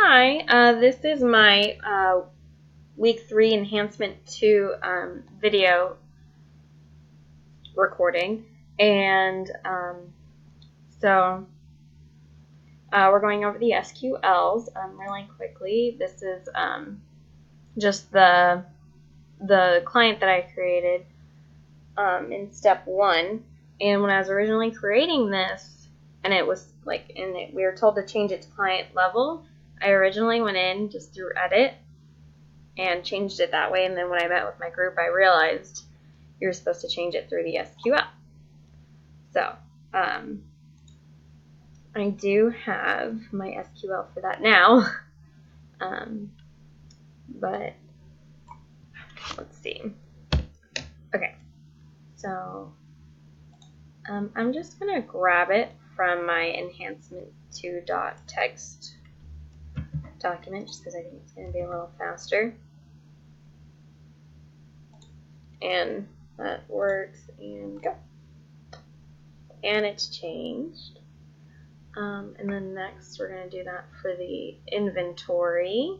Hi, this is my week 3 enhancement 2 video recording, and so we're going over the SQLs really quickly. This is just the client that I created in step 1, and when I was originally creating this, and it was like we were told to change it to client level, I originally went in just through edit and changed it that way, and then when I met with my group, I realized you're supposed to change it through the SQL. So I do have my SQL for that now, but let's see. Okay, so I'm just gonna grab it from my enhancement 2.txt document just because I think it's going to be a little faster. And that works, and go. And it's changed. And then next we're going to do that for the inventory.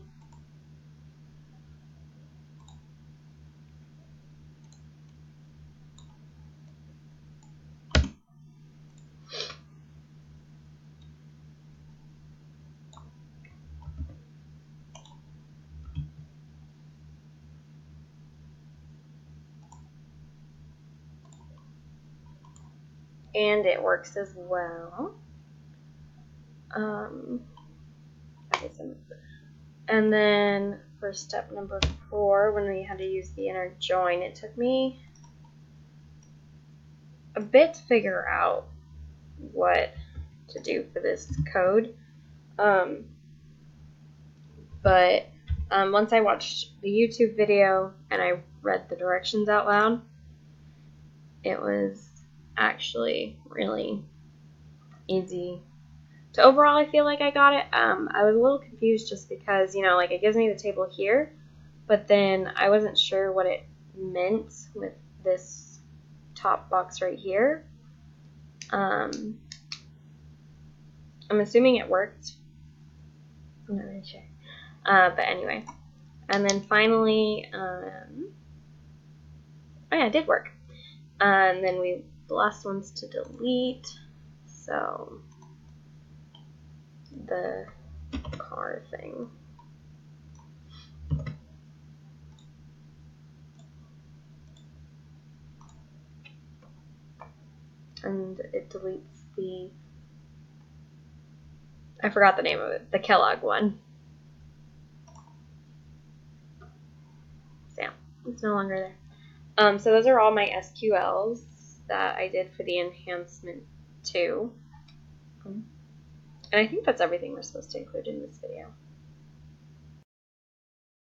And it works as well. And then for step number 4, when we had to use the inner join, it took me a bit to figure out what to do for this code. But once I watched the YouTube video and I read the directions out loud, it was actually really easy. So overall, I feel like I got it. I was a little confused just because, like it gives me the table here, but then I wasn't sure what it meant with this top box right here. I'm assuming it worked. I'm not really sure. But anyway, and then finally, oh yeah, it did work. And then the last one's to delete. So the car thing. And it deletes I forgot the name of it, the Kellogg one. So yeah, it's no longer there. So those are all my SQLs that I did for the enhancement 2. And I think that's everything we're supposed to include in this video.